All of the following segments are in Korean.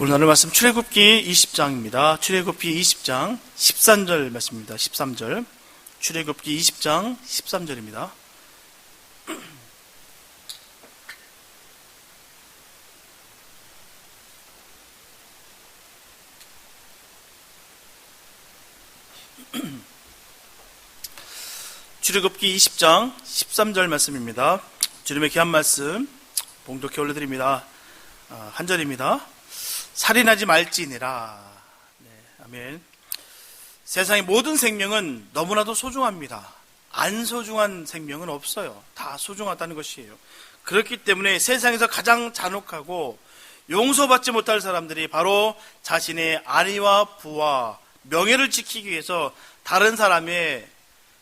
오늘 나눌 말씀 출애굽기 20장입니다. 출애굽기 20장 13절 말씀입니다. 13절. 출애굽기 20장 13절입니다. 출애굽기 20장 13절 말씀입니다. 주님의 귀한 말씀 봉독해 올려드립니다. 한 절입니다. 살인하지 말지니라. 네, 아멘. 세상의 모든 생명은 너무나도 소중합니다. 안 소중한 생명은 없어요. 다 소중하다는 것이에요. 그렇기 때문에 세상에서 가장 잔혹하고 용서받지 못할 사람들이 바로 자신의 안위와 부와 명예를 지키기 위해서 다른 사람의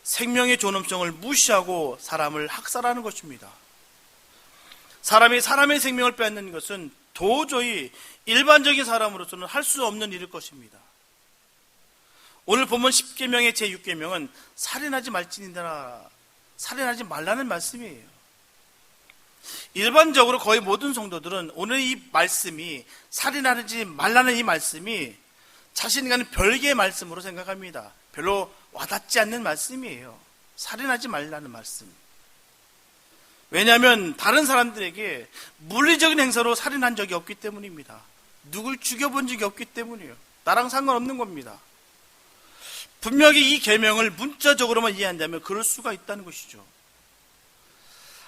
생명의 존엄성을 무시하고 사람을 학살하는 것입니다. 사람이 사람의 생명을 뺏는 것은 도저히 일반적인 사람으로서는 할 수 없는 일일 것입니다. 오늘 본문 10계명의 제6계명은 살인하지 말지니라, 살인하지 말라는 말씀이에요. 일반적으로 거의 모든 성도들은 오늘 이 말씀이, 살인하지 말라는 이 말씀이 자신과는 별개의 말씀으로 생각합니다. 별로 와닿지 않는 말씀이에요. 살인하지 말라는 말씀. 왜냐하면 다른 사람들에게 물리적인 행사로 살인한 적이 없기 때문입니다. 누굴 죽여본 적이 없기 때문이에요. 나랑 상관없는 겁니다. 분명히 이 계명을 문자적으로만 이해한다면 그럴 수가 있다는 것이죠.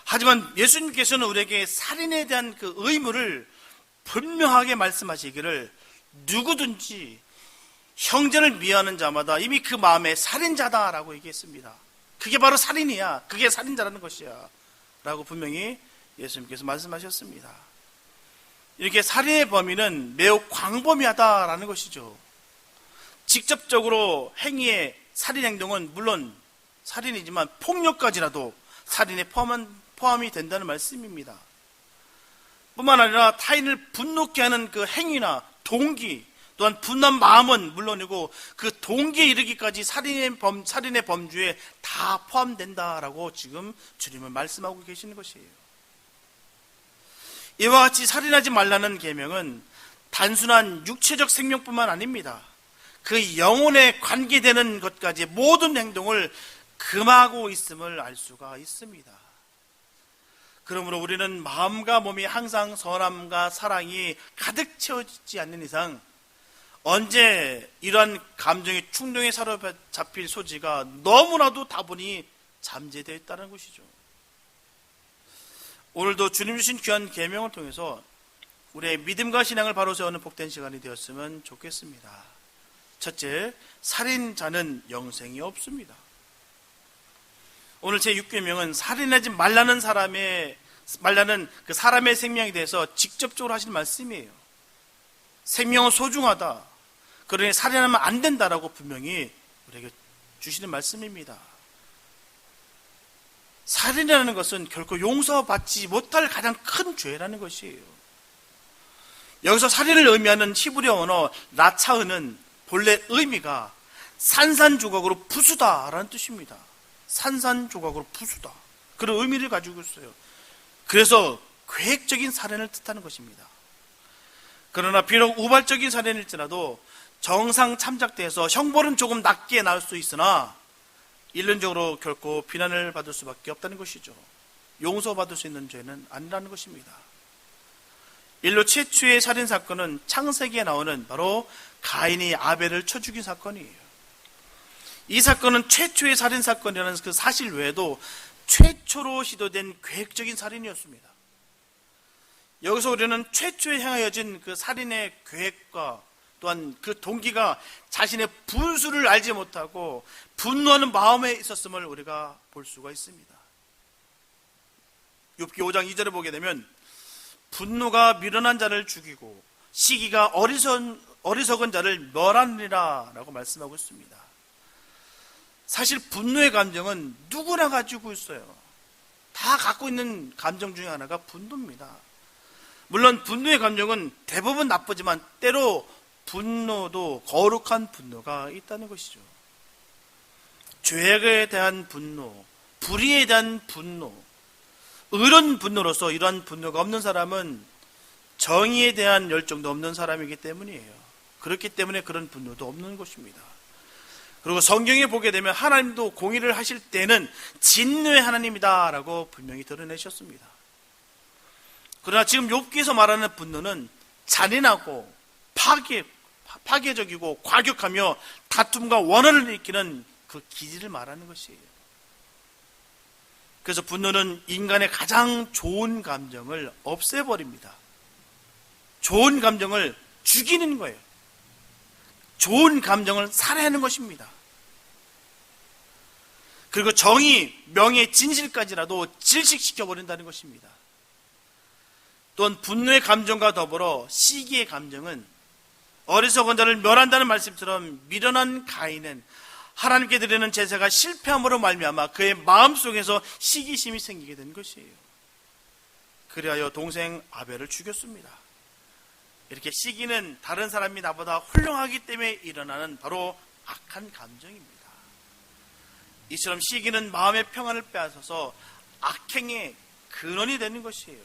하지만 예수님께서는 우리에게 살인에 대한 그 의무를 분명하게 말씀하시기를 누구든지 형제를 미워하는 자마다 이미 그 마음에 살인자다라고 얘기했습니다. 그게 바로 살인이야. 그게 살인자라는 것이야. 라고 분명히 예수님께서 말씀하셨습니다. 이렇게 살인의 범위는 매우 광범위하다라는 것이죠. 직접적으로 행위의 살인 행동은 물론 살인이지만 폭력까지라도 살인에 포함이 된다는 말씀입니다. 뿐만 아니라 타인을 분노케 하는 그 행위나 동기, 또한 분노한 마음은 물론이고 그 동기에 이르기까지 살인의 범주에 다 포함된다라고 지금 주님은 말씀하고 계시는 것이에요. 이와 같이 살인하지 말라는 계명은 단순한 육체적 생명뿐만 아닙니다. 그 영혼에 관계되는 것까지 모든 행동을 금하고 있음을 알 수가 있습니다. 그러므로 우리는 마음과 몸이 항상 선함과 사랑이 가득 채워지지 않는 이상 언제 이러한 감정의 충동에 사로잡힐 소지가 너무나도 다분히 잠재되어 있다는 것이죠. 오늘도 주님 주신 귀한 계명을 통해서 우리의 믿음과 신앙을 바로 세우는 복된 시간이 되었으면 좋겠습니다. 첫째, 살인자는 영생이 없습니다. 오늘 제6계명은 살인하지 말라는 그 사람의 생명에 대해서 직접적으로 하신 말씀이에요. 생명은 소중하다. 그러니 살인하면 안 된다라고 분명히 우리에게 주시는 말씀입니다. 살인이라는 것은 결코 용서받지 못할 가장 큰 죄라는 것이에요. 여기서 살인을 의미하는 히브리어 언어 라차흐는 본래 의미가 산산조각으로 부수다라는 뜻입니다. 산산조각으로 부수다. 그런 의미를 가지고 있어요. 그래서 계획적인 살인을 뜻하는 것입니다. 그러나 비록 우발적인 살인일지라도 정상 참작대에서 형벌은 조금 낮게 나올 수 있으나 일론적으로 결코 비난을 받을 수밖에 없다는 것이죠. 용서받을 수 있는 죄는 아니라는 것입니다. 인류 최초의 살인사건은 창세기에 나오는 바로 가인이 아벨을 쳐 죽인 사건이에요. 이 사건은 최초의 살인사건이라는 그 사실 외에도 최초로 시도된 계획적인 살인이었습니다. 여기서 우리는 최초에 향하여진 그 살인의 계획과 또한 그 동기가 자신의 분수를 알지 못하고 분노하는 마음에 있었음을 우리가 볼 수가 있습니다. 욥기 5장 2절에 보게 되면 분노가 미련한 자를 죽이고 시기가 어리석은 자를 멸하느니라 라고 말씀하고 있습니다. 사실 분노의 감정은 누구나 가지고 있어요. 다 갖고 있는 감정 중에 하나가 분노입니다. 물론 분노의 감정은 대부분 나쁘지만 때로 분노도 거룩한 분노가 있다는 것이죠. 죄에 대한 분노, 불의에 대한 분노, 의로운 분노로서 이러한 분노가 없는 사람은 정의에 대한 열정도 없는 사람이기 때문이에요. 그렇기 때문에 그런 분노도 없는 것입니다. 그리고 성경에 보게 되면 하나님도 공의를 하실 때는 진노의 하나님이다라고 분명히 드러내셨습니다. 그러나 지금 욥기에서 말하는 분노는 잔인하고 파괴적이고 과격하며 다툼과 원한을 일으키는 그 기질을 말하는 것이에요. 그래서 분노는 인간의 가장 좋은 감정을 없애버립니다. 좋은 감정을 죽이는 거예요. 좋은 감정을 살해하는 것입니다. 그리고 정의, 명예, 진실까지라도 질식시켜버린다는 것입니다. 또한 분노의 감정과 더불어 시기의 감정은 어리석은 자를 멸한다는 말씀처럼 미련한 가인은 하나님께 드리는 제사가 실패함으로 말미암아 그의 마음속에서 시기심이 생기게 된 것이에요. 그리하여 동생 아벨을 죽였습니다. 이렇게 시기는 다른 사람이 나보다 훌륭하기 때문에 일어나는 바로 악한 감정입니다. 이처럼 시기는 마음의 평안을 빼앗아서 악행의 근원이 되는 것이에요.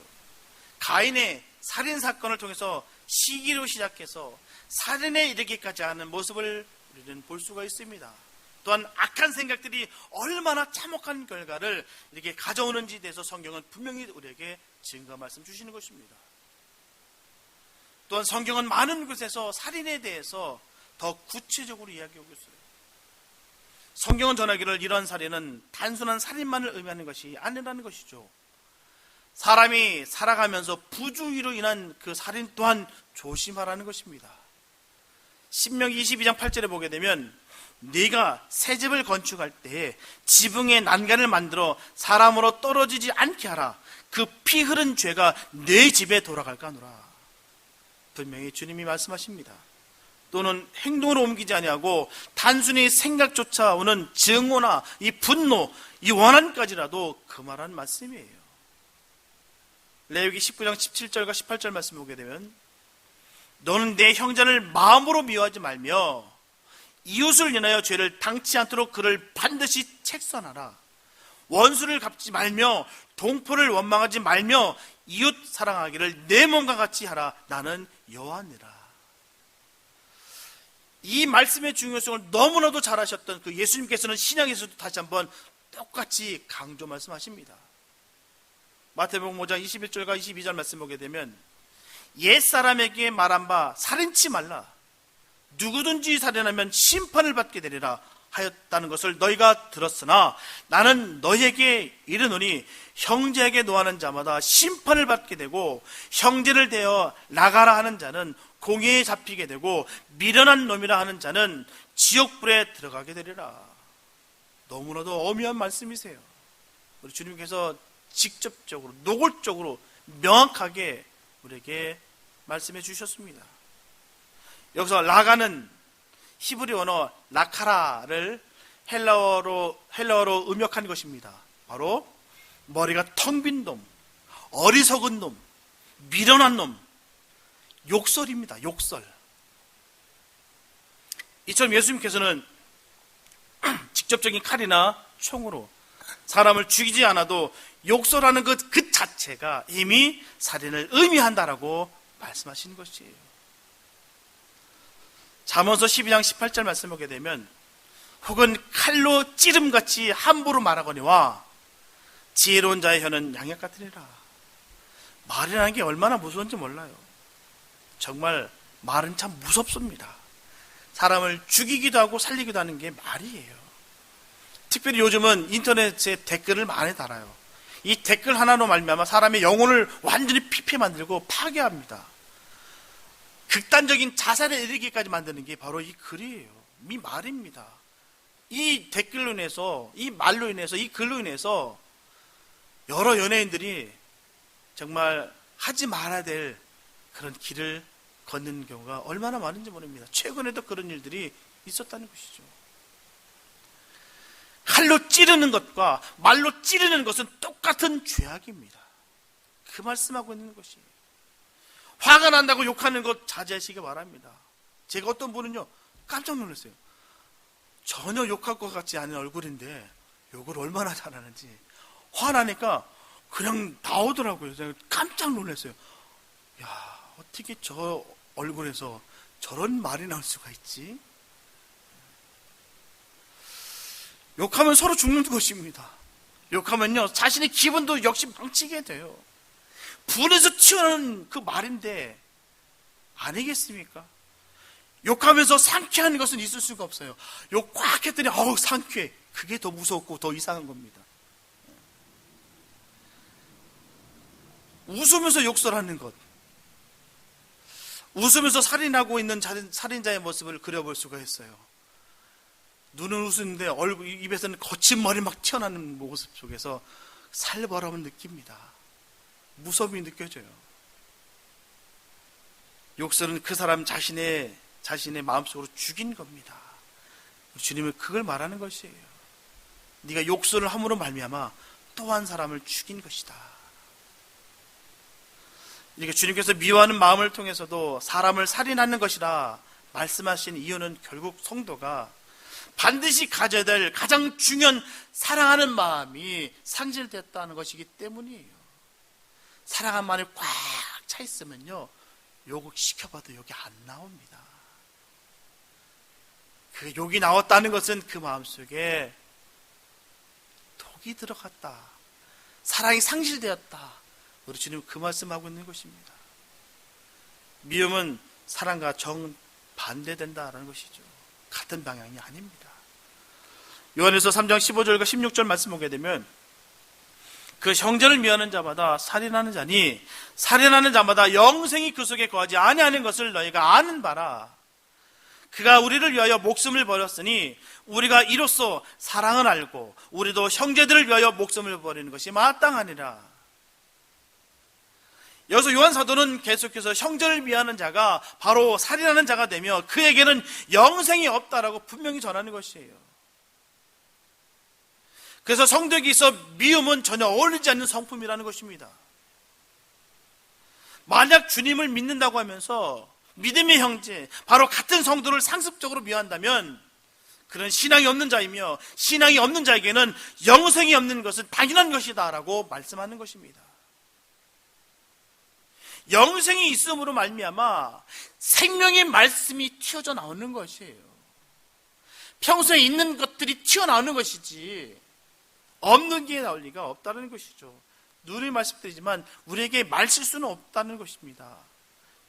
가인의 살인사건을 통해서 시기로 시작해서 살인에 이르기까지 하는 모습을 우리는 볼 수가 있습니다. 또한 악한 생각들이 얼마나 참혹한 결과를 이렇게 가져오는지에 대해서 성경은 분명히 우리에게 증거 말씀 주시는 것입니다. 또한 성경은 많은 곳에서 살인에 대해서 더 구체적으로 이야기하고 있어요. 성경은 전하기를 이러한 살인은 단순한 살인만을 의미하는 것이 아니라는 것이죠. 사람이 살아가면서 부주의로 인한 그 살인 또한 조심하라는 것입니다. 신명기 22장 8절에 보게 되면 네가 새 집을 건축할 때에 지붕에 난간을 만들어 사람으로 떨어지지 않게 하라. 그 피 흐른 죄가 네 집에 돌아갈까 하노라. 분명히 주님이 말씀하십니다. 또는 행동으로 옮기지 아니하고 단순히 생각조차 오는 증오나 이 분노, 이 원한까지라도 금하라는 말씀이에요. 레위기 19장 17절과 18절 말씀 보게 되면 너는 내 형제를 마음으로 미워하지 말며 이웃을 인하여 죄를 당치 않도록 그를 반드시 책선하라. 원수를 갚지 말며 동포를 원망하지 말며 이웃 사랑하기를 내 몸과 같이 하라. 나는 여호와니라. 이 말씀의 중요성을 너무나도 잘 하셨던 그 예수님께서는 신약에서도 다시 한번 똑같이 강조 말씀하십니다. 마태복음 5장 21절과 22절 말씀 보게 되면 옛사람에게 말한 바 살인치 말라. 누구든지 살인하면 심판을 받게 되리라 하였다는 것을 너희가 들었으나 나는 너희에게 이르노니 형제에게 노하는 자마다 심판을 받게 되고 형제를 대어 나가라 하는 자는 공회에 잡히게 되고 미련한 놈이라 하는 자는 지옥불에 들어가게 되리라. 너무나도 엄미한 말씀이세요. 우리 주님께서 직접적으로 노골적으로 명확하게 우리에게 말씀해 주셨습니다. 여기서 라가는 히브리 언어 라카라를 헬라어로 음역한 것입니다. 바로 머리가 텅 빈 놈, 어리석은 놈, 미련한 놈, 욕설입니다. 욕설. 이처럼 예수님께서는 직접적인 칼이나 총으로 사람을 죽이지 않아도 욕설하는 그 자체가 이미 살인을 의미한다라고 말씀하시는 것이에요. 잠언서 12장 18절 말씀 보게 되면 혹은 칼로 찌름같이 함부로 말하거니와 지혜로운 자의 혀는 양약 같으리라. 말이라는 게 얼마나 무서운지 몰라요. 정말 말은 참 무섭습니다. 사람을 죽이기도 하고 살리기도 하는 게 말이에요. 특별히 요즘은 인터넷에 댓글을 많이 달아요. 이 댓글 하나로 말미암아 사람의 영혼을 완전히 피폐 만들고 파괴합니다. 극단적인 자살에 이르기까지 만드는 게 바로 이 글이에요. 이 말입니다. 이 댓글로 인해서, 이 말로 인해서, 이 글로 인해서 여러 연예인들이 정말 하지 말아야 될 그런 길을 걷는 경우가 얼마나 많은지 모릅니다. 최근에도 그런 일들이 있었다는 것이죠. 칼로 찌르는 것과 말로 찌르는 것은 똑같은 죄악입니다. 그 말씀하고 있는 것이에요. 화가 난다고 욕하는 것 자제하시기 바랍니다. 제가 어떤 분은요 깜짝 놀랐어요. 전혀 욕할 것 같지 않은 얼굴인데 욕을 얼마나 잘하는지 화나니까 그냥 나오더라고요. 제가 깜짝 놀랐어요. 야, 어떻게 저 얼굴에서 저런 말이 나올 수가 있지? 욕하면 서로 죽는 것입니다. 욕하면요, 자신의 기분도 역시 망치게 돼요. 분에서 튀어나오는 그 말인데 아니겠습니까? 욕하면서 상쾌한 것은 있을 수가 없어요. 욕 꽉 했더니 어우 상쾌해. 그게 더 무섭고 더 이상한 겁니다. 웃으면서 욕설하는 것, 웃으면서 살인하고 있는 살인자의 모습을 그려볼 수가 있어요. 눈은 웃으는데 얼굴, 입에서는 거친 말이 막 튀어나오는 모습 속에서 살벌함을 느낍니다. 무섭이 느껴져요. 욕설은 그 사람 자신의 마음속으로 죽인 겁니다. 주님은 그걸 말하는 것이에요. 네가 욕설을 함으로 말미암아 또 한 사람을 죽인 것이다. 이렇게 주님께서 미워하는 마음을 통해서도 사람을 살인하는 것이라 말씀하신 이유는 결국 성도가 반드시 가져야 될 가장 중요한 사랑하는 마음이 상실됐다는 것이기 때문이에요. 사랑한 마음이 꽉 차 있으면요, 욕을 시켜봐도 욕이 안 나옵니다. 그 욕이 나왔다는 것은 그 마음속에 독이 들어갔다, 사랑이 상실되었다, 우리 주님은 그 말씀하고 있는 것입니다. 미움은 사랑과 정반대된다라는 것이죠. 같은 방향이 아닙니다. 요한일서 3장 15절과 16절 말씀 보게 되면, 그 형제를 미워하는 자마다 살인하는 자니 살인하는 자마다 영생이 그 속에 거하지 아니하는 것을 너희가 아는 바라. 그가 우리를 위하여 목숨을 버렸으니 우리가 이로써 사랑을 알고 우리도 형제들을 위하여 목숨을 버리는 것이 마땅하니라. 여기서 요한 사도는 계속해서 형제를 미워하는 자가 바로 살인하는 자가 되며 그에게는 영생이 없다라고 분명히 전하는 것이에요. 그래서 성도에게 있어 미움은 전혀 어울리지 않는 성품이라는 것입니다. 만약 주님을 믿는다고 하면서 믿음의 형제, 바로 같은 성도를 상습적으로 미워한다면 그런 신앙이 없는 자이며 신앙이 없는 자에게는 영생이 없는 것은 당연한 것이다 라고 말씀하는 것입니다. 영생이 있음으로 말미암아 생명의 말씀이 튀어져 나오는 것이에요. 평소에 있는 것들이 튀어나오는 것이지 없는 게 나올 리가 없다는 것이죠. 늘 말씀드리지만 우리에게 말실수는 없다는 것입니다.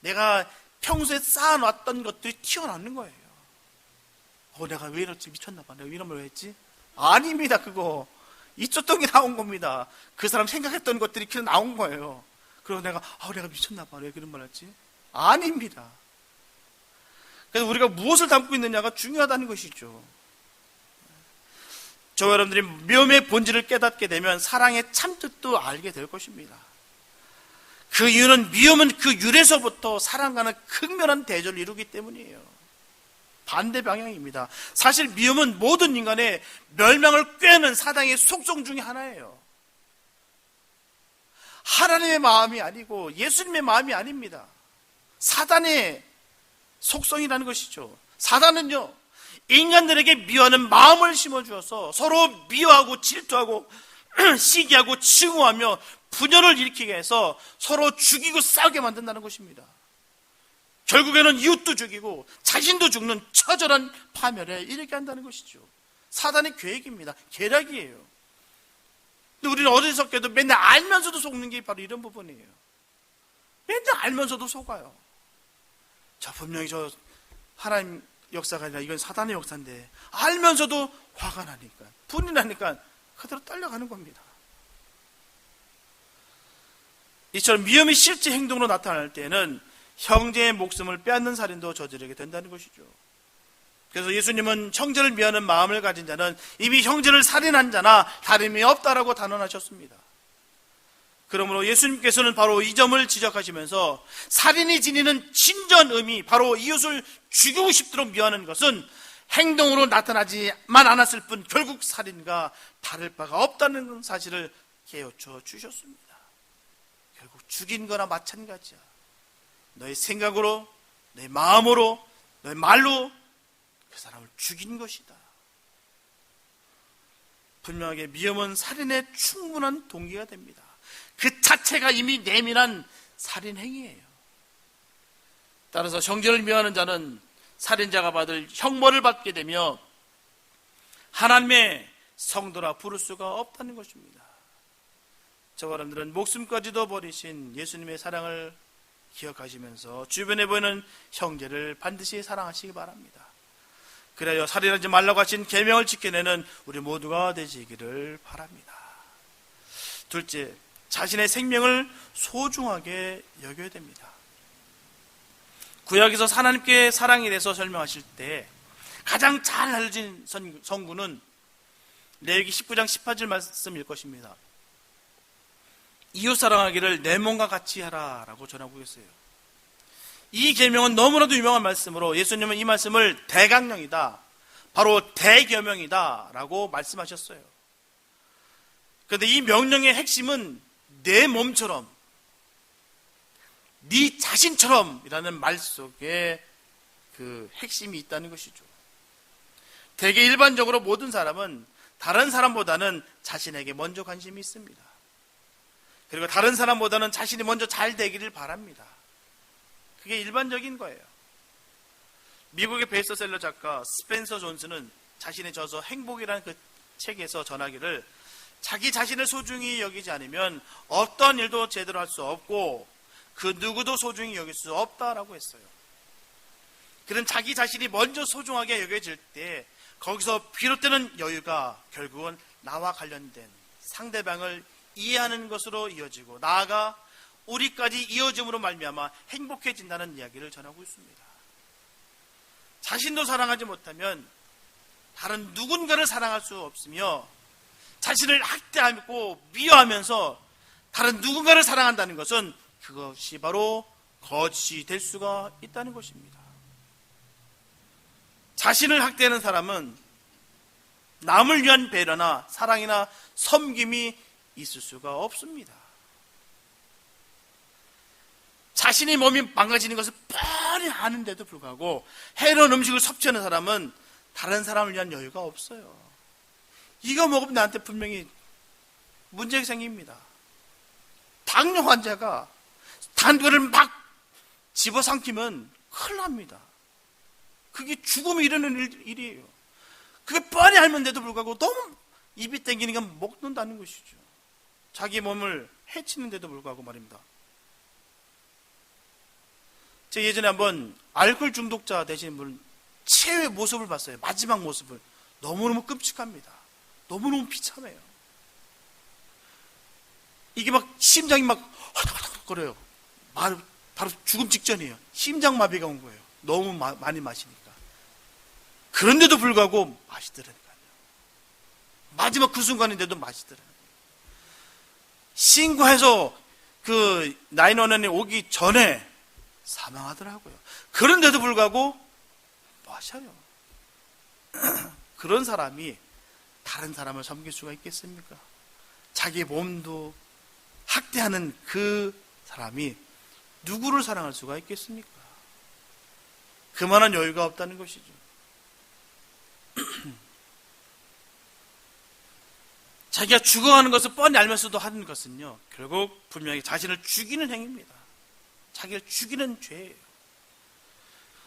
내가 평소에 쌓아놨던 것들이 튀어나오는 거예요. 내가 왜 이렇지? 미쳤나 봐. 내가 이런 말 왜 했지? 아닙니다. 그거 있었던 게 나온 겁니다. 그 사람 생각했던 것들이 그냥 나온 거예요. 그리고 내가 미쳤나 봐. 왜 그런 말 했지? 아닙니다. 그래서 우리가 무엇을 담고 있느냐가 중요하다는 것이죠. 저와 여러분들이 미움의 본질을 깨닫게 되면 사랑의 참뜻도 알게 될 것입니다. 그 이유는 미움은 그 유래서부터 사랑과는 극렬한 대조를 이루기 때문이에요. 반대 방향입니다. 사실 미움은 모든 인간의 멸망을 꾀는 사단의 속성 중에 하나예요. 하나님의 마음이 아니고 예수님의 마음이 아닙니다. 사단의 속성이라는 것이죠. 사단은요, 인간들에게 미워하는 마음을 심어주어서 서로 미워하고 질투하고 시기하고 증오하며 분열을 일으키게 해서 서로 죽이고 싸우게 만든다는 것입니다. 결국에는 이웃도 죽이고 자신도 죽는 처절한 파멸에 이르게 한다는 것이죠. 사단의 계획입니다. 계략이에요. 근데 우리는 어리석게도 맨날 알면서도 속는 게 바로 이런 부분이에요. 맨날 알면서도 속아요. 분명히 하나님 역사가 아니라 이건 사단의 역사인데 알면서도 화가 나니까, 분이 나니까 그대로 딸려가는 겁니다. 이처럼 미움이 실제 행동으로 나타날 때에는 형제의 목숨을 빼앗는 살인도 저지르게 된다는 것이죠. 그래서 예수님은 형제를 미워하는 마음을 가진 자는 이미 형제를 살인한 자나 다름이 없다라고 단언하셨습니다. 그러므로 예수님께서는 바로 이 점을 지적하시면서 살인이 지니는 진전 의미, 바로 이웃을 죽이고 싶도록 미워하는 것은 행동으로 나타나지만 않았을 뿐 결국 살인과 다를 바가 없다는 사실을 깨우쳐 주셨습니다. 결국 죽인 거나 마찬가지야. 너의 생각으로, 너의 마음으로, 너의 말로 그 사람을 죽인 것이다. 분명하게 미움은 살인의 충분한 동기가 됩니다. 그 자체가 이미 내밀한 살인 행위예요. 따라서 형제를 미워하는 자는 살인자가 받을 형벌을 받게 되며 하나님의 성도라 부를 수가 없다는 것입니다. 저와 여러분들은 목숨까지도 버리신 예수님의 사랑을 기억하시면서 주변에 보이는 형제를 반드시 사랑하시기 바랍니다. 그래야 살인하지 말라고 하신 계명을 지켜내는 우리 모두가 되시기를 바랍니다. 둘째, 자신의 생명을 소중하게 여겨야 됩니다. 구약에서 하나님께 사랑에 대해서 설명하실 때 가장 잘 알려진 성구는 레위기 19장 18절 말씀일 것입니다. 이웃 사랑하기를 내 몸과 같이 하라 라고 전하고 계세요. 이 계명은 너무나도 유명한 말씀으로 예수님은 이 말씀을 대강령이다, 바로 대계명이다 라고 말씀하셨어요. 그런데 이 명령의 핵심은 내 몸처럼, 네 자신처럼 이라는 말 속에 그 핵심이 있다는 것이죠. 대개 일반적으로 모든 사람은 다른 사람보다는 자신에게 먼저 관심이 있습니다. 그리고 다른 사람보다는 자신이 먼저 잘 되기를 바랍니다. 그게 일반적인 거예요. 미국의 베스트셀러 작가 스펜서 존스는 자신의 저서 행복이라는 그 책에서 전하기를 자기 자신을 소중히 여기지 않으면 어떤 일도 제대로 할 수 없고 그 누구도 소중히 여길 수 없다라고 했어요. 그런 자기 자신이 먼저 소중하게 여겨질 때 거기서 비롯되는 여유가 결국은 나와 관련된 상대방을 이해하는 것으로 이어지고 나아가 우리까지 이어짐으로 말미암아 행복해진다는 이야기를 전하고 있습니다. 자신도 사랑하지 못하면 다른 누군가를 사랑할 수 없으며 자신을 학대하고 미워하면서 다른 누군가를 사랑한다는 것은 그것이 바로 거짓이 될 수가 있다는 것입니다. 자신을 학대하는 사람은 남을 위한 배려나 사랑이나 섬김이 있을 수가 없습니다. 자신의 몸이 망가지는 것을 뻔히 아는데도 불구하고 해로운 음식을 섭취하는 사람은 다른 사람을 위한 여유가 없어요. 이거 먹으면 나한테 분명히 문제가 생깁니다. 당뇨 환자가 단거를 막 집어삼키면 큰일 납니다. 그게 죽음이 이르는 일이에요. 그게 뻔히 알면데도 불구하고 너무 입이 땡기니까 먹는다는 것이죠. 자기 몸을 해치는데도 불구하고 말입니다. 제가 예전에 한번 알코올 중독자 되신 분 최후의 모습을 봤어요. 마지막 모습을. 너무너무 끔찍합니다. 너무너무 비참해요. 이게 막 심장이 막 헐떡헐떡거려요. 바로 죽음 직전이에요. 심장마비가 온 거예요. 너무 많이 마시니까. 그런데도 불구하고 마시더라니까요. 마지막 그 순간인데도 마시더라고요. 신고해서 그 911이 오기 전에 사망하더라고요. 그런데도 불구하고 마셔요. 그런 사람이 다른 사람을 섬길 수가 있겠습니까? 자기 몸도 학대하는 그 사람이 누구를 사랑할 수가 있겠습니까? 그만한 여유가 없다는 것이죠. 자기가 죽어가는 것을 뻔히 알면서도 하는 것은요, 결국 분명히 자신을 죽이는 행위입니다. 자기를 죽이는 죄예요.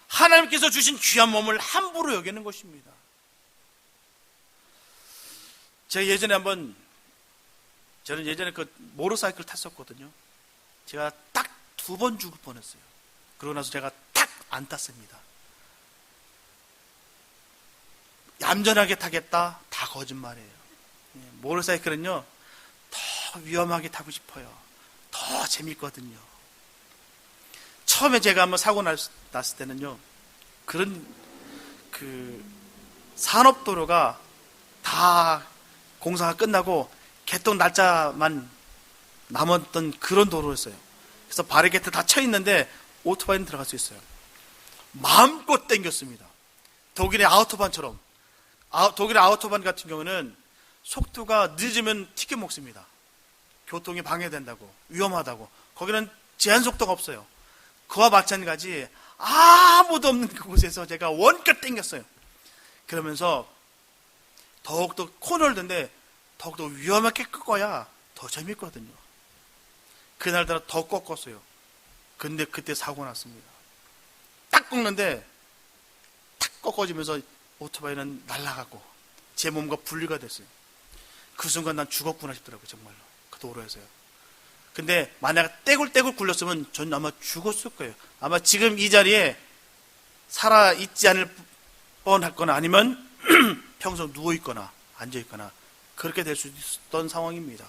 하나님께서 주신 귀한 몸을 함부로 여기는 것입니다. 제가 저는 예전에 그 모터사이클 탔었거든요. 제가 딱 2번 죽을 뻔했어요. 그러고 나서 제가 딱 안 탔습니다. 얌전하게 타겠다, 다 거짓말이에요. 모터사이클은요, 더 위험하게 타고 싶어요. 더 재밌거든요. 처음에 제가 한번 사고 났을 때는요, 그런 산업도로가 다 공사가 끝나고 개통 날짜만 남았던 그런 도로였어요. 그래서 바리게이트 다 쳐 있는데 오토바이는 들어갈 수 있어요. 마음껏 땡겼습니다. 독일의 아우토반처럼. 독일의 아우토반 같은 경우는 속도가 늦으면 티켓 먹습니다. 교통이 방해된다고, 위험하다고. 거기는 제한 속도가 없어요. 그와 마찬가지 아무도 없는 그곳에서 제가 원껏 땡겼어요. 그러면서 더욱더 코너를 든데 더욱더 위험하게 꺾어야 더 재밌거든요. 그날따라 더 꺾었어요. 근데 그때 사고 났습니다. 꺾는데 탁 꺾어지면서 오토바이는 날아가고 제 몸과 분리가 됐어요. 그 순간 난 죽었구나 싶더라고요. 정말로 그 도로에서요. 근데 만약 떼굴떼굴 굴렸으면 전 아마 죽었을 거예요. 아마 지금 이 자리에 살아있지 않을 뻔했거나 아니면 평소 누워있거나 앉아있거나 그렇게 될 수 있었던 상황입니다.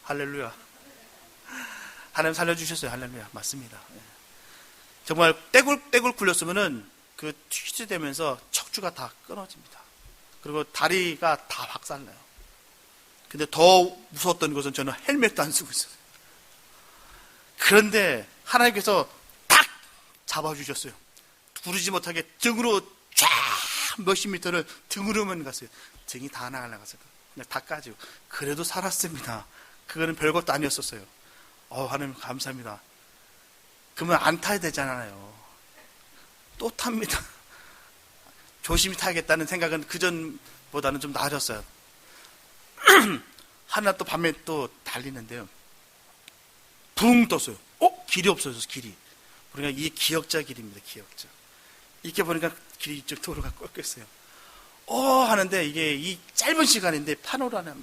할렐루야. 하나님 살려주셨어요. 할렐루야. 맞습니다. 정말 떼굴떼굴 굴렸으면은 그 튀지되면서 척추가 다 끊어집니다. 그리고 다리가 다 박살나요. 근데 더 무서웠던 것은 저는 헬멧도 안 쓰고 있었어요. 그런데 하나님께서 딱 잡아주셨어요. 구르지 못하게 등으로 쫙 몇십 미터를 등으로만 갔어요. 등이 다 날아갔어요. 그냥 다 까지고. 그래도 살았습니다. 그거는 별것도 아니었었어요. 하나님 감사합니다. 그러면 안 타야 되잖아요. 또 탑니다. 조심히 타야겠다는 생각은 그전보다는 좀 나아졌어요. 하나 또 밤에 또 달리는데요. 붕 떴어요. 길이 없어져서 길이. 우리가 이게 기역자 길입니다. 기역자. 이렇게 보니까 길이 이쪽 도로가 꺾였어요. 하는데 이게 이 짧은 시간인데 파노라마.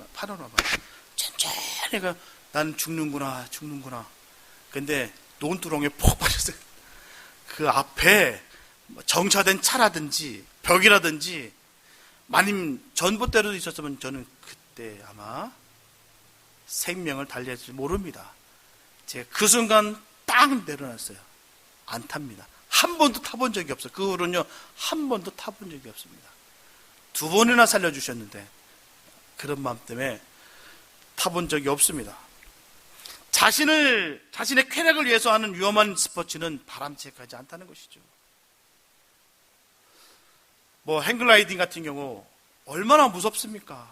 천천히 나는 죽는구나. 근데 논두렁에 푹 빠졌어요. 그 앞에 정차된 차라든지 벽이라든지 마님 전봇대로 있었으면 저는 그때 아마 생명을 달리할지 모릅니다. 제가 그 순간 딱 내려놨어요. 안 탑니다. 한 번도 타본 적이 없어요. 그 후로는요 한 번도 타본 적이 없습니다. 2번이나 살려주셨는데 그런 마음 때문에 타본 적이 없습니다. 자신의 쾌락을 위해서 하는 위험한 스포츠는 바람직하지 않다는 것이죠. 행글라이딩 같은 경우 얼마나 무섭습니까?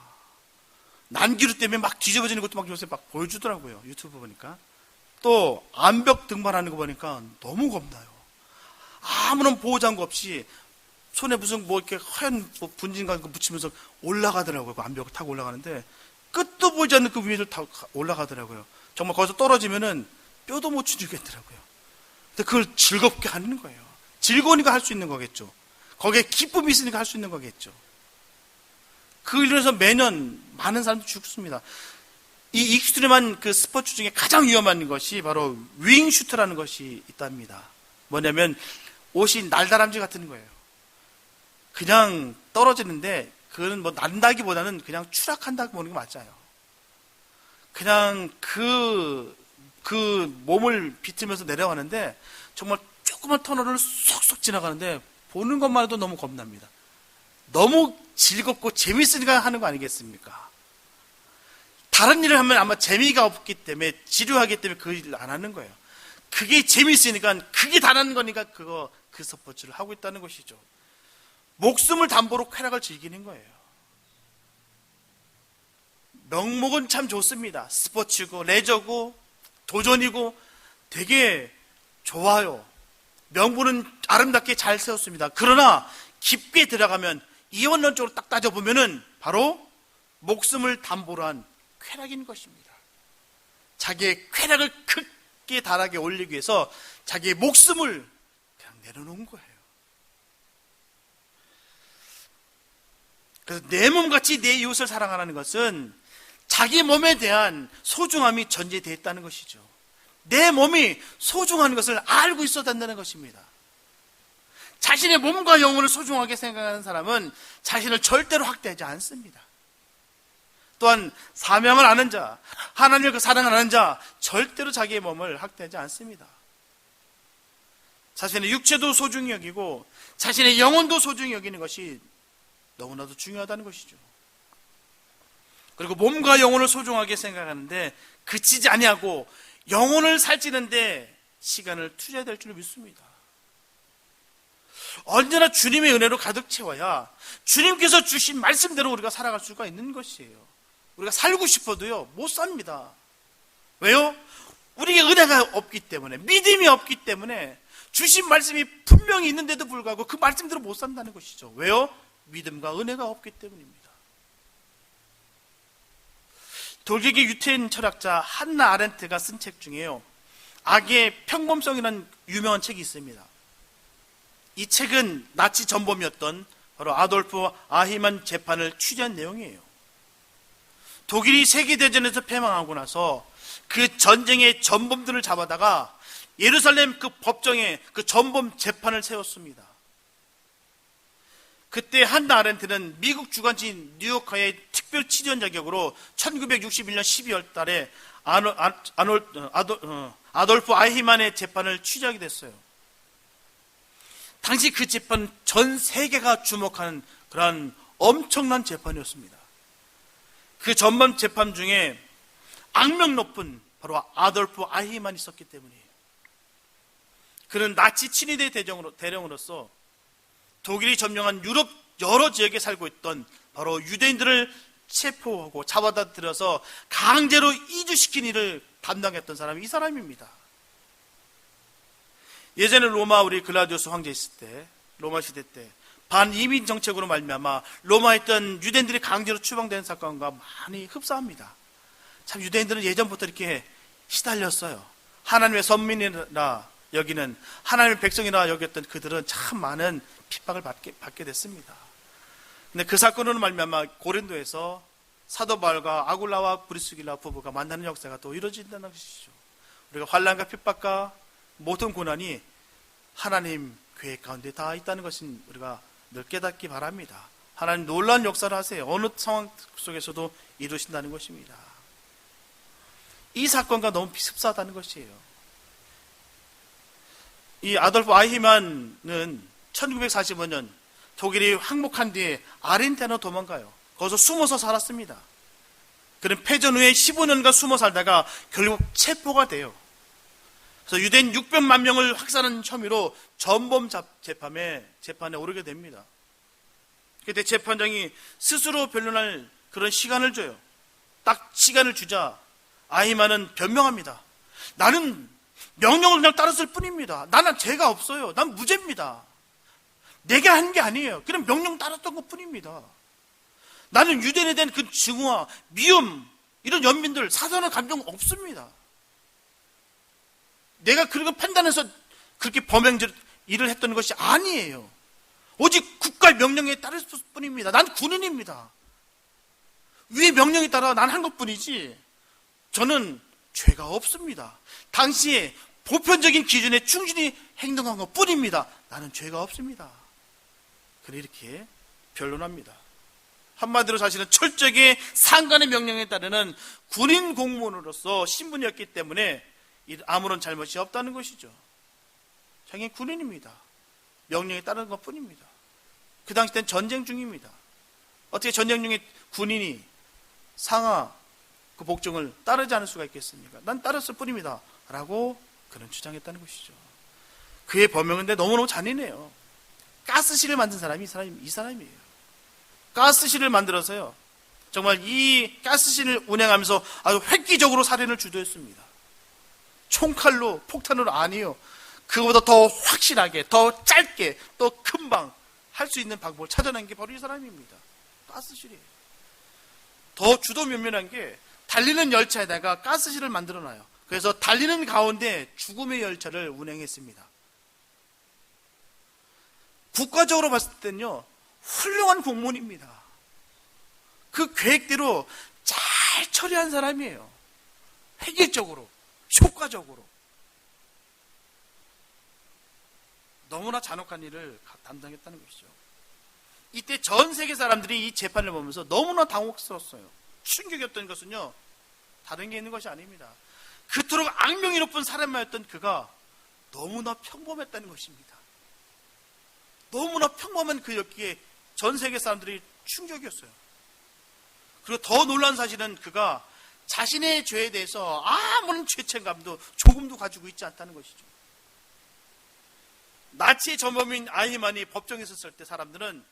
난기류 때문에 막 뒤집어지는 것도 막 요새 막 보여주더라고요. 유튜브 보니까. 또 암벽 등반하는 거 보니까 너무 겁나요. 아무런 보호장구 없이 손에 무슨 이렇게 하얀 분진 같은 거 붙이면서 올라가더라고요. 그 암벽을 타고 올라가는데 끝도 보이지 않는 그 위를 타고 올라가더라고요. 정말 거기서 떨어지면은 뼈도 못 추리겠더라고요. 근데 그걸 즐겁게 하는 거예요. 즐거우니까 할 수 있는 거겠죠. 거기에 기쁨이 있으니까 할 수 있는 거겠죠. 그 일로 해서 매년 많은 사람들이 죽습니다. 이 익스트림한 그 스포츠 중에 가장 위험한 것이 바로 윙슈트라는 것이 있답니다. 뭐냐면 옷이 날다람쥐 같은 거예요. 그냥 떨어지는데 그건 난다기보다는 그냥 추락한다고 보는 게 맞아요. 그냥 그 몸을 비틀면서 내려가는데 정말 조그만 터널을 쏙쏙 지나가는데 보는 것만 해도 너무 겁납니다. 너무 즐겁고 재밌으니까 하는 거 아니겠습니까? 다른 일을 하면 아마 재미가 없기 때문에 지루하기 때문에 그 일을 안 하는 거예요. 그게 재밌으니까 그게 다른 거니까 그 스포츠를 하고 있다는 것이죠. 목숨을 담보로 쾌락을 즐기는 거예요. 명목은 참 좋습니다. 스포츠고 레저고 도전이고 되게 좋아요. 명분은 아름답게 잘 세웠습니다. 그러나 깊게 들어가면 이원론적으로 딱 따져보면은 바로 목숨을 담보로 한 쾌락인 것입니다. 자기의 쾌락을 크게 달하게 올리기 위해서 자기의 목숨을 그냥 내려놓은 거예요. 그래서 내 몸같이 내 이웃을 사랑하라는 것은 자기 몸에 대한 소중함이 전제되어 있다는 것이죠. 내 몸이 소중한 것을 알고 있어야 된다는 것입니다. 자신의 몸과 영혼을 소중하게 생각하는 사람은 자신을 절대로 학대하지 않습니다. 또한 사명을 아는 자, 하나님의 그 사랑을 아는 자, 절대로 자기의 몸을 학대하지 않습니다. 자신의 육체도 소중히 여기고 자신의 영혼도 소중히 여기는 것이 너무나도 중요하다는 것이죠. 그리고 몸과 영혼을 소중하게 생각하는데 그치지 아니하고 영혼을 살찌는데 시간을 투자해야 될 줄 믿습니다. 언제나 주님의 은혜로 가득 채워야 주님께서 주신 말씀대로 우리가 살아갈 수가 있는 것이에요. 우리가 살고 싶어도요 못 삽니다. 왜요? 우리에게 은혜가 없기 때문에, 믿음이 없기 때문에 주신 말씀이 분명히 있는데도 불구하고 그 말씀대로 못 산다는 것이죠. 왜요? 믿음과 은혜가 없기 때문입니다. 독일계 유태인 철학자 한나 아렌트가 쓴 책 중에요, 악의 평범성이라는 유명한 책이 있습니다. 이 책은 나치 전범이었던 바로 아돌프 아히만 재판을 취재한 내용이에요. 독일이 세계대전에서 패망하고 나서 그 전쟁의 전범들을 잡아다가 예루살렘 그 법정에 그 전범 재판을 세웠습니다. 그때 한나 아렌트는 미국 주간지 뉴요커의 특별 취재원 자격으로 1961년 12월 달에 아돌프 아히만의 재판을 취재하게 됐어요. 당시 그 재판은 전 세계가 주목하는 그러한 엄청난 재판이었습니다. 그 전범 재판 중에 악명 높은 바로 아돌프 아히만이 있었기 때문이에요. 그는 나치 친위대 대령으로서 독일이 점령한 유럽 여러 지역에 살고 있던 바로 유대인들을 체포하고 잡아다 들여서 강제로 이주시킨 일을 담당했던 사람이 이 사람입니다. 예전에 로마 우리 글라디우스 황제 있을 때, 로마 시대 때 반이민 정책으로 말미암아 로마에 있던 유대인들이 강제로 추방되는 사건과 많이 흡사합니다. 참 유대인들은 예전부터 이렇게 시달렸어요. 하나님의 선민이라 여기는, 하나님의 백성이라 여겼던 그들은 참 많은 핍박을 받게 됐습니다. 근데 그 사건으로 말미암아 고린도에서 사도 바울과 아굴라와 브리스길라 부부가 만나는 역사가 또 이루어진다는 것이죠. 우리가 환난과 핍박과 모든 고난이 하나님 계획 가운데 다 있다는 것은 우리가 늘 깨닫기 바랍니다. 하나님 놀라운 역사를 하세요. 어느 상황 속에서도 이루신다는 것입니다. 이 사건과 너무 흡사하다는 것이에요. 이 아돌프 아히만은 1945년 독일이 항복한 뒤에 아르헨티나로 도망가요. 거기서 숨어서 살았습니다. 그는 패전 후에 15년간 숨어 살다가 결국 체포가 돼요. 그래서 유대인 600만 명을 학살한 혐의로 전범 재판에 오르게 됩니다. 그때 재판장이 스스로 변론할 그런 시간을 줘요. 딱 시간을 주자 아히만은 변명합니다. 나는 명령을 그냥 따랐을 뿐입니다. 나는 죄가 없어요. 난 무죄입니다. 내가 한 게 아니에요. 그냥 명령 따랐던 것 뿐입니다. 나는 유대인에 대한 그 증오와 미움, 이런 연민들, 사소한 감정 없습니다. 내가 그런 거 판단해서 그렇게 범행질 일을 했던 것이 아니에요. 오직 국가의 명령에 따랐을 뿐입니다. 난 군인입니다. 위의 명령에 따라 난 한 것뿐이지 저는 죄가 없습니다. 당시에 보편적인 기준에 충실히 행동한 것뿐입니다. 나는 죄가 없습니다. 그래 이렇게 변론합니다. 한마디로 자신은 철저하게 상관의 명령에 따르는 군인 공무원으로서 신분이었기 때문에 아무런 잘못이 없다는 것이죠. 자기는 군인입니다. 명령에 따르는 것뿐입니다. 그 당시 때는 전쟁 중입니다. 어떻게 전쟁 중에 군인이 상하 그 복종을 따르지 않을 수가 있겠습니까? 난 따랐을 뿐입니다. 라고 그런 주장했다는 것이죠. 그의 범행은 너무너무 잔인해요. 가스실을 만든 사람이 이 사람이에요. 가스실을 만들어서요. 정말 이 가스실을 운행하면서 아주 획기적으로 살인을 주도했습니다. 총칼로, 폭탄으로 아니요. 그거보다 더 확실하게, 더 짧게, 더 금방 할 수 있는 방법을 찾아낸 게 바로 이 사람입니다. 가스실이에요. 더 주도면밀한 게 달리는 열차에다가 가스실을 만들어놔요. 그래서 달리는 가운데 죽음의 열차를 운행했습니다. 국가적으로 봤을 때는요, 훌륭한 공무원입니다. 그 계획대로 잘 처리한 사람이에요. 획일적으로, 효과적으로. 너무나 잔혹한 일을 담당했다는 것이죠. 이때 전 세계 사람들이 이 재판을 보면서 너무나 당혹스러웠어요. 충격이었던 것은요, 다른 게 있는 것이 아닙니다. 그토록 악명이 높은 사람이었던 그가 너무나 평범했다는 것입니다. 너무나 평범한 그였기에 전 세계 사람들이 충격이었어요. 그리고 더 놀라운 사실은 그가 자신의 죄에 대해서 아무런 죄책감도 조금도 가지고 있지 않다는 것이죠. 나치의 전범인 아히만이 법정에 섰을 때 사람들은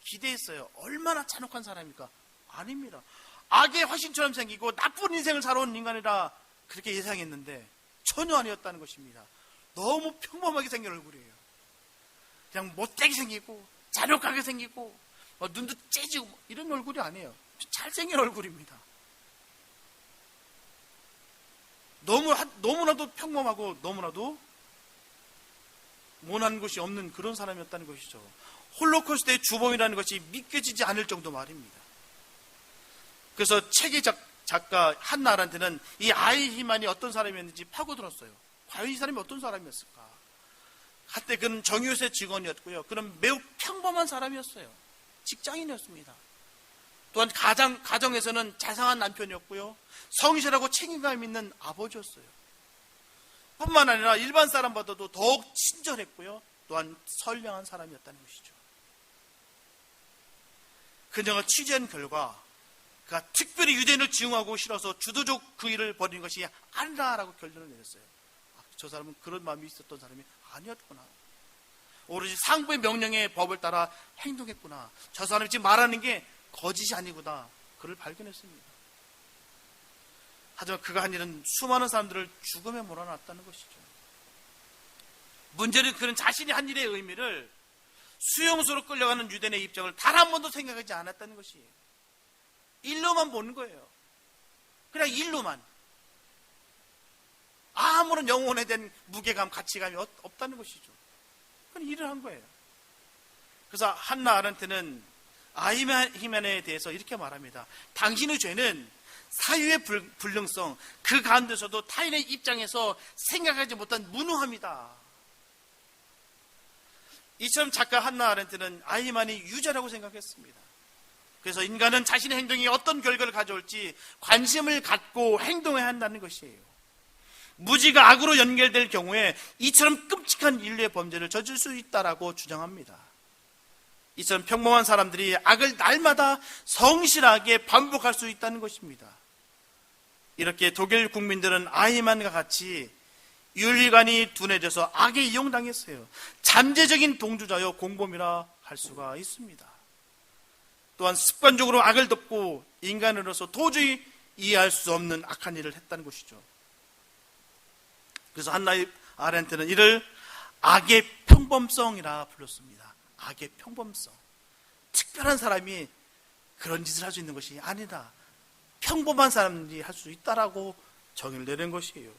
기대했어요. 얼마나 잔혹한 사람입니까? 아닙니다. 악의 화신처럼 생기고 나쁜 인생을 살아온 인간이라 그렇게 예상했는데 전혀 아니었다는 것입니다. 너무 평범하게 생긴 얼굴이에요. 그냥 못되게 생기고 잔혹하게 생기고 눈도 째지고 이런 얼굴이 아니에요. 잘생긴 얼굴입니다. 너무나도 평범하고 너무나도 모난 것이 없는 그런 사람이었다는 것이죠. 홀로코스트의 주범이라는 것이 믿겨지지 않을 정도 말입니다. 그래서 책의 작가 한나 아렌트는 이 아이히만이 어떤 사람이었는지 파고들었어요. 과연 이 사람이 어떤 사람이었을까? 한때 그는 정유세 직원이었고요. 그는 매우 평범한 사람이었어요. 직장인이었습니다. 또한 가정에서는 자상한 남편이었고요. 성실하고 책임감 있는 아버지였어요. 뿐만 아니라 일반 사람보다도 더욱 친절했고요. 또한 선량한 사람이었다는 것이죠. 그녀가 취재한 결과 그가 특별히 유대인을 지용하고 싫어서 주도적 그 일을 벌이는 것이 아니라라고 결론을 내렸어요. 저 사람은 그런 마음이 있었던 사람이 아니었구나. 오로지 상부의 명령에 법을 따라 행동했구나. 저 사람이 지금 말하는 게 거짓이 아니구나. 그를 발견했습니다. 하지만 그가 한 일은 수많은 사람들을 죽음에 몰아놨다는 것이죠. 문제는 그는 자신이 한 일의 의미를 수용소로 끌려가는 유대인의 입장을 단 한 번도 생각하지 않았다는 것이에요. 일로만 보는 거예요. 그냥 일로만. 아무런 영혼에 대한 무게감, 가치감이 없다는 것이죠. 그건 일을 한 거예요. 그래서 한나 아렌트는 아히만에 대해서 이렇게 말합니다. 당신의 죄는 사유의 불능성, 그 가운데서도 타인의 입장에서 생각하지 못한 무능함이다. 이처럼 작가 한나 아렌트는 아히만이 유죄라고 생각했습니다. 그래서 인간은 자신의 행동이 어떤 결과를 가져올지 관심을 갖고 행동해야 한다는 것이에요. 무지가 악으로 연결될 경우에 이처럼 끔찍한 인류의 범죄를 저질 수 있다라고 주장합니다. 이처럼 평범한 사람들이 악을 날마다 성실하게 반복할 수 있다는 것입니다. 이렇게 독일 국민들은 아히만과 같이 윤리관이 둔해져서 악에 이용당했어요. 잠재적인 동조자여 공범이라 할 수가 있습니다. 또한 습관적으로 악을 덮고 인간으로서 도저히 이해할 수 없는 악한 일을 했다는 것이죠. 그래서 한나 아렌트는 이를 악의 평범성이라 불렀습니다. 악의 평범성. 특별한 사람이 그런 짓을 할 수 있는 것이 아니다. 평범한 사람들이 할 수 있다라고 정의를 내린 것이에요.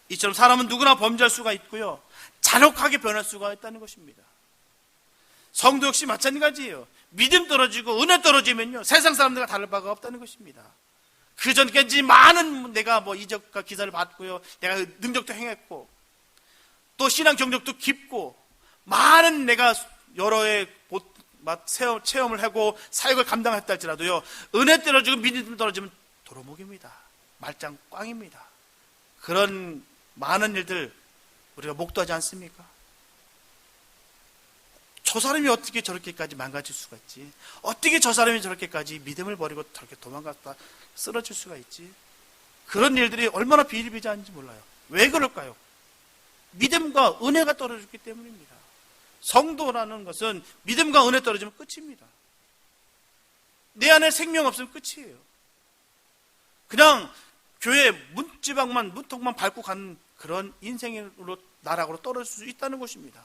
이처럼 사람은 누구나 범죄할 수가 있고요. 잔혹하게 변할 수가 있다는 것입니다. 성도 역시 마찬가지예요. 믿음 떨어지고 은혜 떨어지면요. 세상 사람들과 다를 바가 없다는 것입니다. 그 전까지 많은 내가 이적과 기사를 받고요. 내가 능력도 행했고 또 신앙 경력도 깊고 많은 내가 여러 해 체험을 하고 사역을 감당했다 할지라도요. 은혜 떨어지고 믿음 떨어지면 도루묵입니다. 말짱 꽝입니다. 그런 많은 일들 우리가 목도하지 않습니까? 저 사람이 어떻게 저렇게까지 망가질 수가 있지? 어떻게 저 사람이 저렇게까지 믿음을 버리고 저렇게 도망갔다 쓰러질 수가 있지? 그런 일들이 얼마나 비일비재한지 몰라요. 왜 그럴까요? 믿음과 은혜가 떨어졌기 때문입니다. 성도라는 것은 믿음과 은혜 떨어지면 끝입니다. 내 안에 생명 없으면 끝이에요. 그냥 교회 문턱만 밟고 가는 그런 인생으로 나락으로 떨어질 수 있다는 것입니다.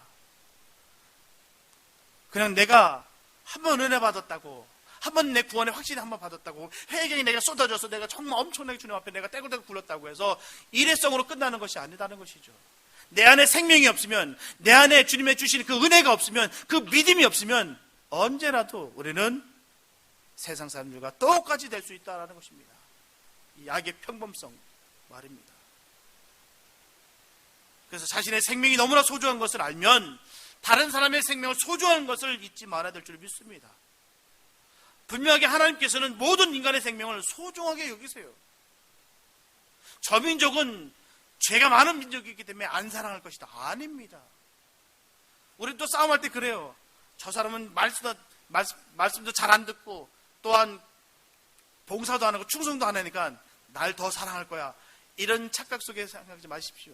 그냥 내가 한번 은혜 받았다고, 한번 내 구원의 확신이 한번 받았다고, 회개에 내가 쏟아져서 내가 정말 엄청나게 주님 앞에 내가 떼굴떼굴 굴렀다고 해서 일회성으로 끝나는 것이 아니다는 것이죠. 내 안에 생명이 없으면, 내 안에 주님의 주시는 그 은혜가 없으면, 그 믿음이 없으면 언제라도 우리는 세상 사람들과 똑같이 될 수 있다는 것입니다. 이 악의 평범성 말입니다. 그래서 자신의 생명이 너무나 소중한 것을 알면 다른 사람의 생명을 소중한 것을 잊지 말아야 될 줄 믿습니다. 분명하게 하나님께서는 모든 인간의 생명을 소중하게 여기세요. 저 민족은 죄가 많은 민족이기 때문에 안 사랑할 것이다. 아닙니다. 우리 또 싸움할 때 그래요. 저 사람은 말씀도 잘 안 듣고 또한 봉사도 안 하고 충성도 안 하니까 날 더 사랑할 거야. 이런 착각 속에 생각하지 마십시오.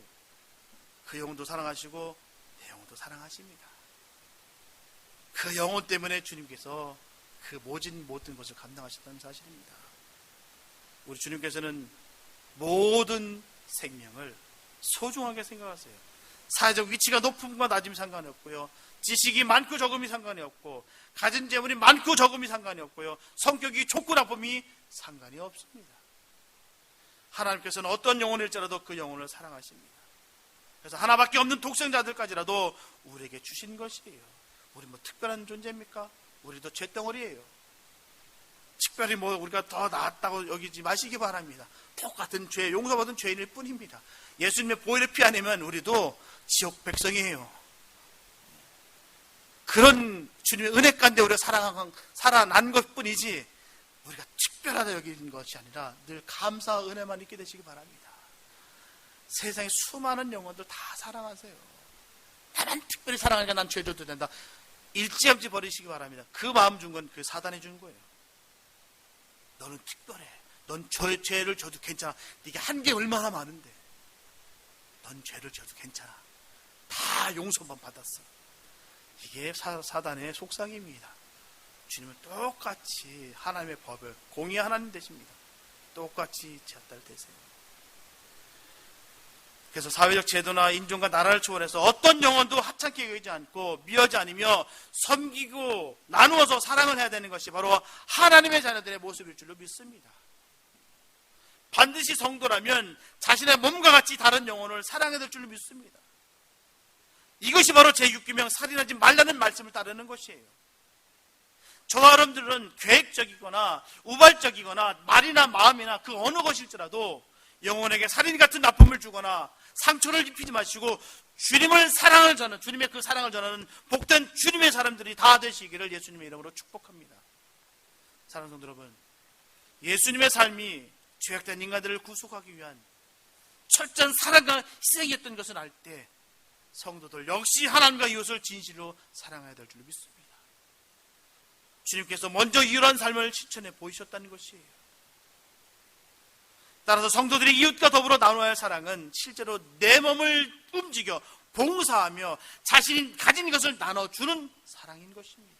그 영혼도 사랑하시고 내 영혼도 사랑하십니다. 그 영혼 때문에 주님께서 그 모든 것을 감당하셨다는 사실입니다. 우리 주님께서는 모든 생명을 소중하게 생각하세요. 사회적 위치가 높음과 낮음이 상관이 없고요. 지식이 많고 적음이 상관이 없고 가진 재물이 많고 적음이 상관이 없고요. 성격이 좋고 나쁨이 상관이 없습니다. 하나님께서는 어떤 영혼일지라도 그 영혼을 사랑하십니다. 그래서 하나밖에 없는 독생자들까지라도 우리에게 주신 것이에요. 우리 뭐 특별한 존재입니까? 우리도 죄덩어리예요. 특별히 뭐 우리가 더 낫다고 여기지 마시기 바랍니다. 똑같은 죄, 용서받은 죄인일 뿐입니다. 예수님의 보혈의 피 아니면 우리도 지옥 백성이에요. 그런 주님의 은혜 가운데 우리가 살아난 것 뿐이지 우리가 특별하다 여기는 것이 아니라 늘 감사와 은혜만 있게 되시기 바랍니다. 세상에 수많은 영혼들 다 사랑하세요. 나만 특별히 사랑하니까 난 죄 줘도 된다. 일찌감치 버리시기 바랍니다. 그 마음 준 건 그 사단이 준 거예요. 너는 특별해. 넌 죄를 져도 괜찮아. 네가 한 게 얼마나 많은데 넌 죄를 져도 괜찮아. 다 용서만 받았어. 이게 사단의 속삭임입니다. 주님은 똑같이 하나님의 법을 공의 하나님 되십니다. 똑같이 제 딸 되세요. 그래서 사회적 제도나 인종과 나라를 초월해서 어떤 영혼도 하찮게 여기지 않고 미워하지 않으며 섬기고 나누어서 사랑을 해야 되는 것이 바로 하나님의 자녀들의 모습일 줄로 믿습니다. 반드시 성도라면 자신의 몸과 같이 다른 영혼을 사랑해야 될 줄로 믿습니다. 이것이 바로 제6계명 살인하지 말라는 말씀을 따르는 것이에요. 저와 여러분들은 계획적이거나 우발적이거나 말이나 마음이나 그 어느 것일지라도 영혼에게 살인 같은 아픔을 주거나 상처를 입히지 마시고 주님을 사랑을 전하는, 주님의 그 사랑을 전하는 복된 주님의 사람들이 다 되시기를 예수님의 이름으로 축복합니다. 사랑하는 성도 여러분, 예수님의 삶이 죄악된 인간들을 구속하기 위한 철저한 사랑과 희생이었던 것을 알 때 성도들 역시 하나님과 이웃을 진실로 사랑해야 될 줄로 믿습니다. 주님께서 먼저 이러한 삶을 실천해 보이셨다는 것이에요. 따라서 성도들이 이웃과 더불어 나눠야 할 사랑은 실제로 내 몸을 움직여 봉사하며 자신이 가진 것을 나눠주는 사랑인 것입니다.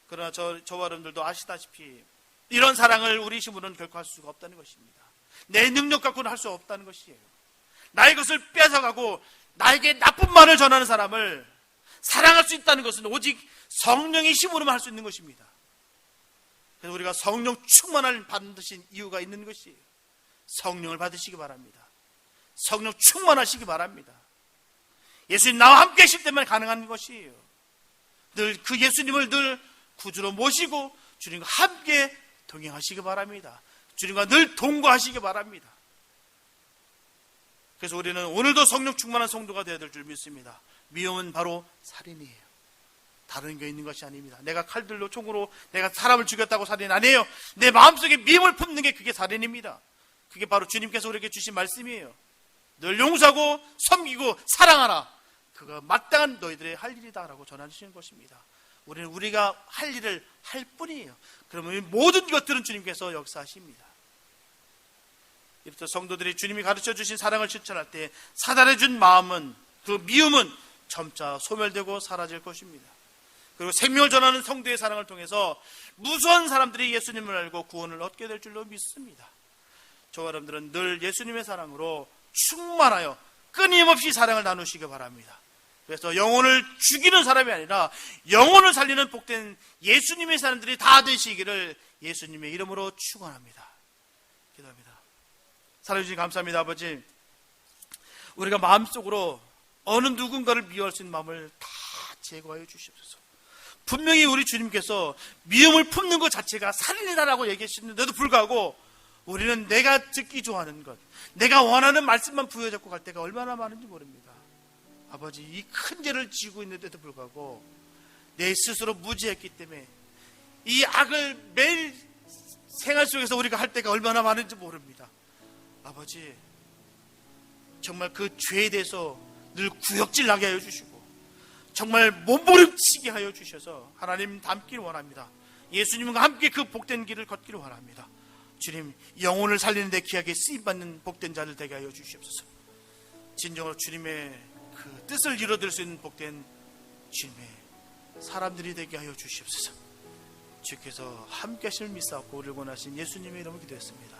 그러나 저와 여러분들도 아시다시피 이런 사랑을 우리 힘으로는 결코 할 수가 없다는 것입니다. 내 능력 갖고는 할 수 없다는 것이에요. 나의 것을 뺏어가고 나에게 나쁜 말을 전하는 사람을 사랑할 수 있다는 것은 오직 성령의 힘으로만 할 수 있는 것입니다. 그래서 우리가 성령 충만을 받으신 이유가 있는 것이에요. 성령을 받으시기 바랍니다. 성령 충만하시기 바랍니다. 예수님 나와 함께 하실 때만 가능한 것이에요. 늘 그 예수님을 늘 구주로 모시고 주님과 함께 동행하시기 바랍니다. 주님과 늘 동거하시기 바랍니다. 그래서 우리는 오늘도 성령 충만한 성도가 되어야 될 줄 믿습니다. 미움은 바로 살인이에요. 다른 게 있는 것이 아닙니다. 내가 칼들로 총으로 내가 사람을 죽였다고 살인 아니에요. 내 마음속에 미움을 품는 게 그게 살인입니다. 그게 바로 주님께서 우리에게 주신 말씀이에요. 늘 용서하고 섬기고 사랑하라. 그거 마땅한 너희들의 할 일이다 라고 전하시는 것입니다. 우리는 우리가 할 일을 할 뿐이에요. 그러면 모든 것들은 주님께서 역사하십니다. 이렇게 성도들이 주님이 가르쳐 주신 사랑을 실천할 때 사단해 준 마음은, 그 미움은 점차 소멸되고 사라질 것입니다. 그리고 생명을 전하는 성도의 사랑을 통해서 무수한 사람들이 예수님을 알고 구원을 얻게 될 줄로 믿습니다. 저와 여러분들은 늘 예수님의 사랑으로 충만하여 끊임없이 사랑을 나누시기 바랍니다. 그래서 영혼을 죽이는 사람이 아니라 영혼을 살리는 복된 예수님의 사람들이 다 되시기를 예수님의 이름으로 축원합니다. 기도합니다. 사랑해주신 감사합니다. 아버지, 우리가 마음속으로 어느 누군가를 미워할 수 있는 마음을 다 제거하여 주시옵소서. 분명히 우리 주님께서 미움을 품는 것 자체가 살인이라고 얘기하시는데도 불구하고 우리는 내가 듣기 좋아하는 것, 내가 원하는 말씀만 부여잡고 갈 때가 얼마나 많은지 모릅니다. 아버지, 이 큰 죄를 지고 있는데도 불구하고 내 스스로 무지했기 때문에 이 악을 매일 생활 속에서 우리가 할 때가 얼마나 많은지 모릅니다. 아버지, 정말 그 죄에 대해서 늘 구역질 나게 하여 주시고 정말 몸부림치게 하여 주셔서 하나님 닮기를 원합니다. 예수님과 함께 그 복된 길을 걷기를 원합니다. 주님, 영혼을 살리는 데 귀하게 쓰임받는 복된 자를 되게 하여 주시옵소서. 진정으로 주님의 그 뜻을 이뤄들 수 있는 복된 주님의 사람들이 되게 하여 주시옵소서. 주께서 함께 하실 믿사옵고 우리를 원하신 예수님의 이름으로 기도했습니다.